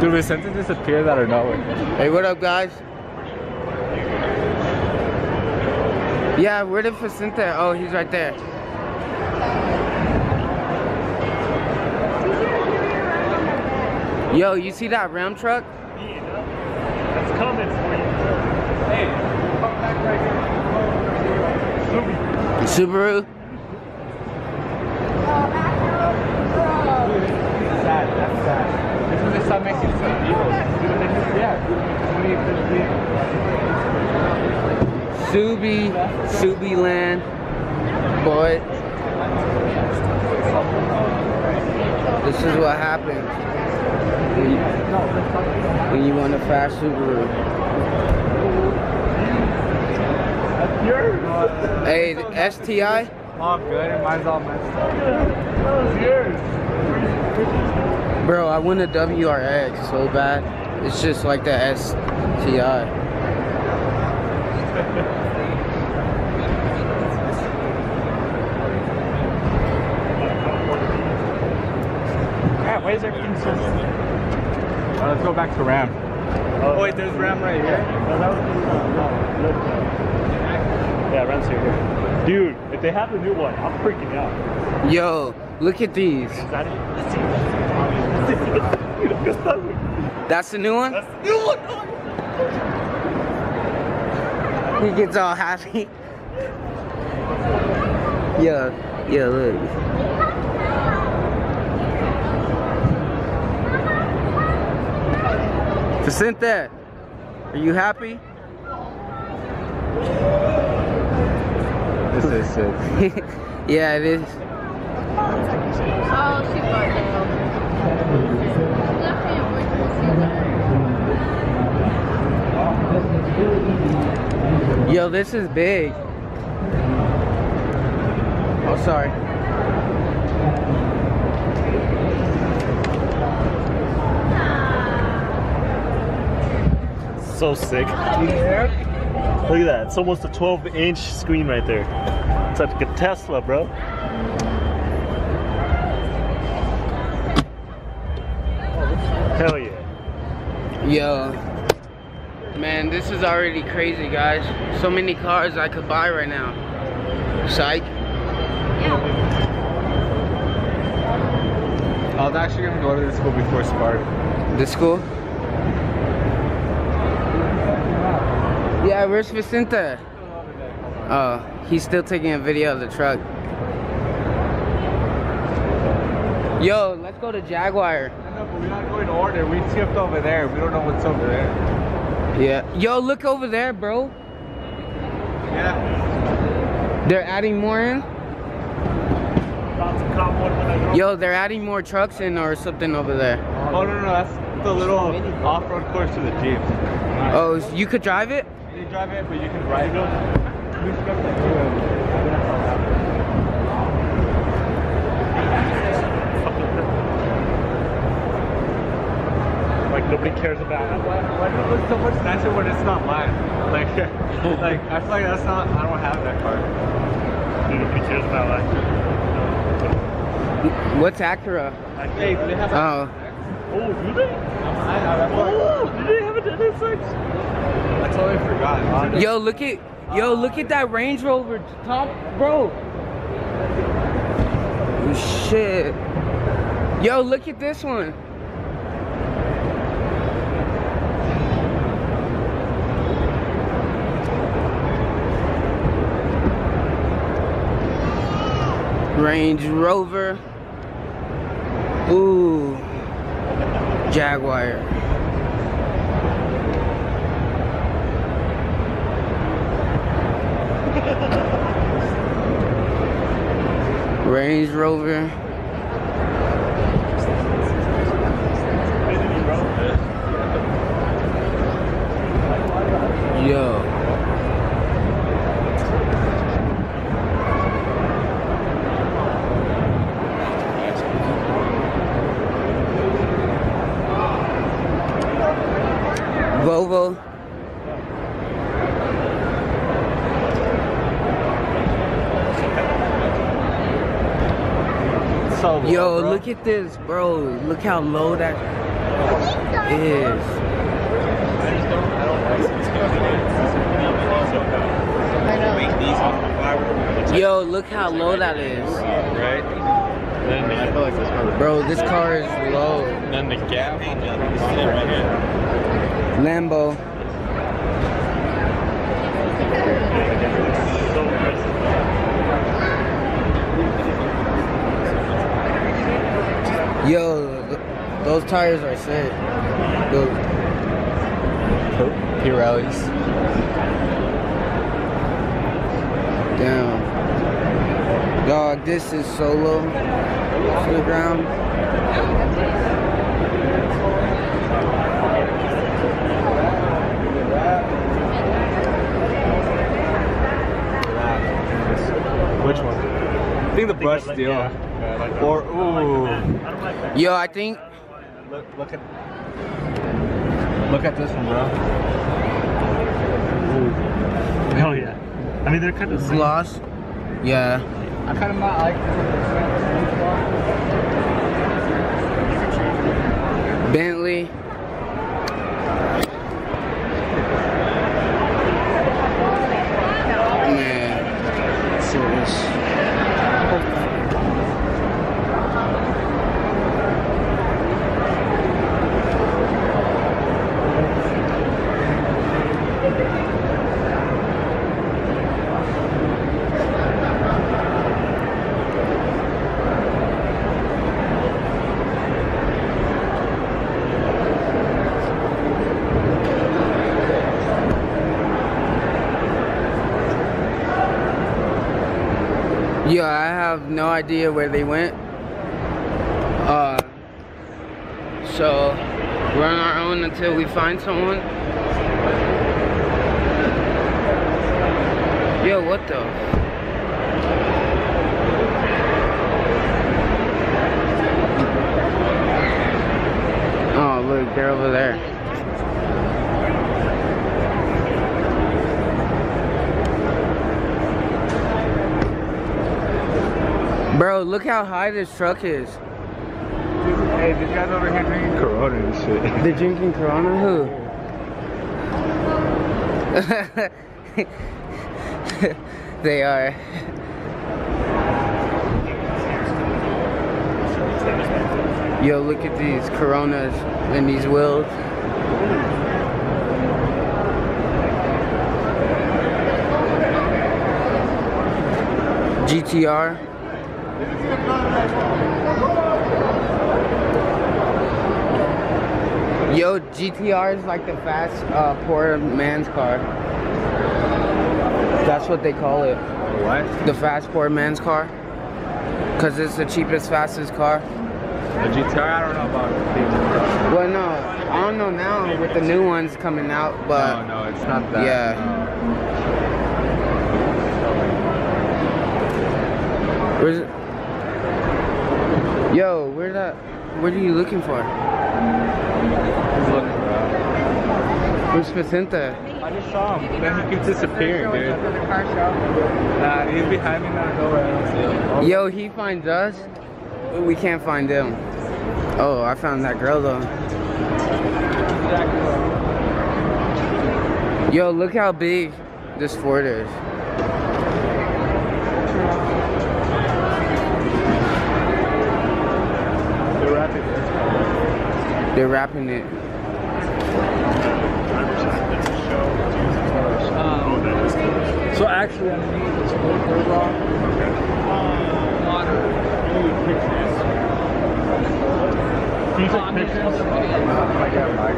Dude, Vicente disappeared out of nowhere. Hey, what up, guys? Yeah, where did Vicente? Oh, he's right there. Yo, you see that Ram truck? That's coming for you. Hey, come back right here. Subaru? Sad, that's sad. This is when they start making some vehicles. Yeah. Subi land. Boy. This is what happens when you want a fast Subaru. That's yours. Hey, the STI? All good, and mine's all messed up. That was yours. Bro, I want a WRX so bad. It's just like the STI. Yeah, why is everything so let's go back to Ram. Oh wait, there's Ram right here. Yeah, Ram's here. Dude, if they have a new one, I'm freaking out. Yo, look at these. Is that it? That's the new one? That's the new one! He gets all happy. Yo, look. Vicente, are you happy? This is sick. Yeah, it is. Oh, she got Yo, this is big. Oh, sorry. So sick. Look at that. It's almost a 12-inch screen right there. It's like a Tesla, bro. Hell yeah. Yo. Man, this is already crazy, guys. So many cars I could buy right now. Psych. I was actually gonna go to this school before Spark. This school? Yeah, where's Vicente? Oh, he's still taking a video of the truck. Yo, let's go to Jaguar. I know, but we're not going to order. We skipped over there. We don't know what's over there. Yeah. Yo, look over there, bro. Yeah. They're adding more in? Yo, they're adding more trucks in or something over there. Oh, no, that's the little off-road course to the Jeeps. Oh, you could drive it? You drive it, but you can ride it. We skipped it too. Like nobody cares about it. Why does it look so much nicer when it's not mine? Like I feel like that's not. I don't have that car. Dude, nobody cares about like. What's Acura? Hey, do they have? Oh. Oh, do they? Oh, do they have a NSX? I totally forgot. Yo, look at that Range Rover top, bro. Oh, shit. Yo, look at this one. Range Rover. Ooh. Jaguar. Range Rover. Yo. Volvo. So low, Yo, bro. look at this, bro. Look how low that. Is. Yo, look how low that is. Right? Then I feel like this car. Bro, this car is low. And then the gap on the right here. Lambo. Yo, those tires are sick. Those Pirellis. Damn. Dog, this is so low to the ground. Which one? I think the brush steel. Yeah, I like that. Or ooh. Yo, I think Look at this one, bro. Ooh. Hell yeah. I mean, they're kind of gloss. Yeah. I kind of not like Bentley. Man. Serious. Yo, I have no idea where they went. So we're on our own until we find someone. Yo, what the? Oh, look, they're over there. Bro, look how high this truck is. Hey, these guys over here drinking Corona and shit. They're drinking Corona? Who? They are. Yo, look at these Coronas and these wheels. GTR. Yo, GTR is like the fast, poor man's car. That's what they call it. What? The fast, poor man's car. Because it's the cheapest, fastest car. The GTR, I don't know about it. Well, no, I don't know now with the new ones coming out, but... No, it's not that. Yeah. Where's it? Yo, where's that? What are you looking for? Where's Vicente? I just saw him. Then he keeps disappearing, dude. Nah, he's behind me now. Nowhere. I don't see him. Yo, he finds us. We can't find him. Oh, I found that girl though. Yo, look how big this Ford is. They're wrapping it. They're wrapping it. So actually, underneath it's really wrong. Water. Pictures. Can you take pictures? I got my camera.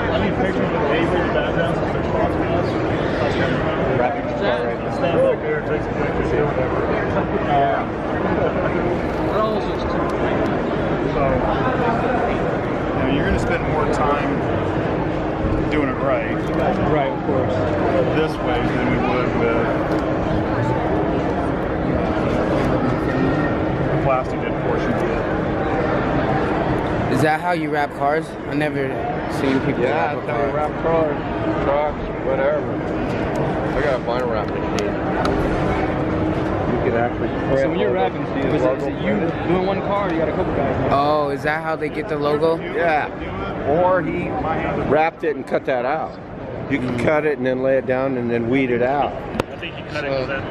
I need pictures of Avery in the background since they're sponsoring us. Stand back there, take some pictures, do whatever. It almost looks too bright. So, you're going to spend more time doing it right. Right, of course. This way than we would with plastic didn't portion it. Is that how you wrap cars? I never seen people Yeah, wrap a that's how we car. wrap cars, trucks, whatever. I gotta find a wrap machine. could actually print. So when you're rapping, Steve, is it you doing one car or you got a couple guys? Oh, is that how they get the logo? Yeah. Or he wrapped it and cut that out. You can cut it and then lay it down and then weed it out. I think he cut it with that.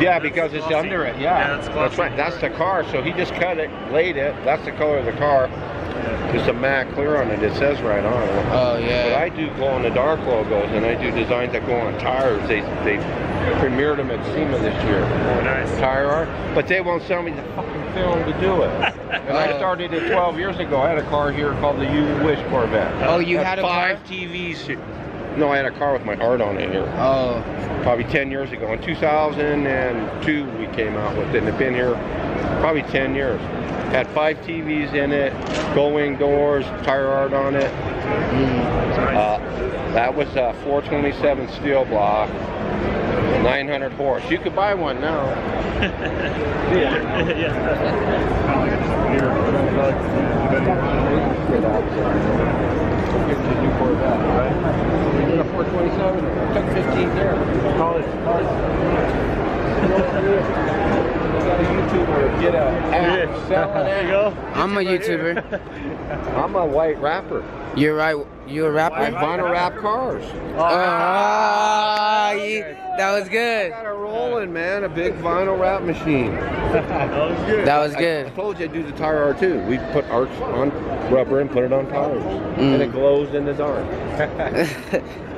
Yeah, because it's under it. Yeah, that's right. That's the car. So he just cut it, laid it. That's the color of the car. There's a matte clear on it. It says right on it. Oh yeah. But I do glow-in-the-dark logos, and I do designs that go on tires. They premiered them at SEMA this year. Oh, nice. Tire art, but they won't sell me the fucking film to do it. And I started it 12 years ago. I had a car here called the You Wish Corvette. Oh, you had a car? 5 TVs. No, I had a car with my art on it here. Oh. Probably 10 years ago. In 2002, we came out with it, and it's been here probably 10 years. Had 5 TVs in it, gull-wing doors, tire art on it. That was a 427 steel block, 900 horse. You could buy one now. A 427. I took 15 there. College. Got a YouTuber, get a app, sell an app. I'm a YouTuber. I'm a white rapper. You're right. You a rapper? I vinyl wrap cars. That was good. I got it rolling, man. A big vinyl wrap machine. That was good. That was good. I told you I do the tire art too. We put arts on rubber and put it on tires, and it glows in the dark.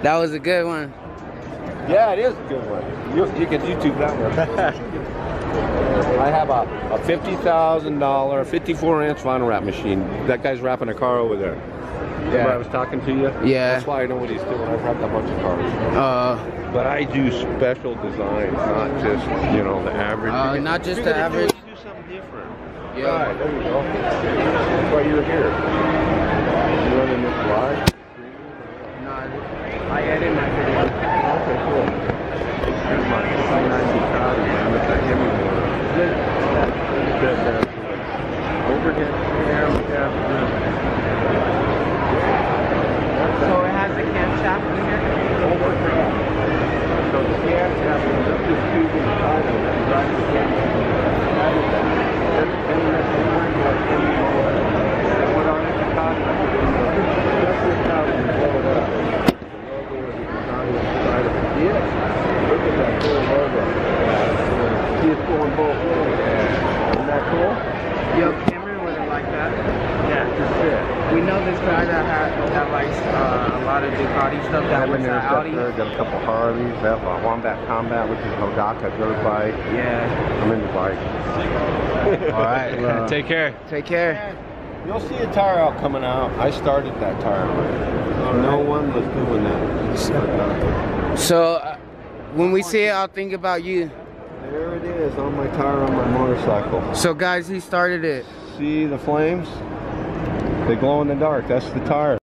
That was a good one. Yeah, it is a good one. You can YouTube that one. I have a $50,000 54-inch vinyl wrap machine. That guy's wrapping a car over there. Remember I was talking to you? Yeah. That's why I know what he's doing. I've wrapped a bunch of cars. But I do special designs, not just, you know, the average. Not just the average. Do something different. Yeah. Right, there you go. That's why you're here. You running this live? No, I edit my video. Okay, cool. Here's my 90 Cali, man. It's a Hemi board. Overhead cam, So it has a camshaft in here? overhead. So the cam shaft is up this tube inside of it. Drive the cam. There's 10 minutes of work like Hemi board. Put on it, the Cali. Just this Cali and blow it up. The logo is designed inside of it. Yes. Look at that cool logo. See it's going both ways. Isn't that cool? Yo, Cameron wouldn't like that. Yeah, that's it. We know this guy that likes a lot of Bugatti stuff. That was Audi. Got a couple Harleys. I have a Wombat Combat, which is Hodaka dirt bike. Yeah. I'm into bikes. All right. Well, Take care. take care. You'll see a tire out coming out. I started that tire line. No one was doing that. So when we see it, I'll think about you. There it is on my tire on my motorcycle. So guys, he started it. See the flames? They glow in the dark. That's the tire.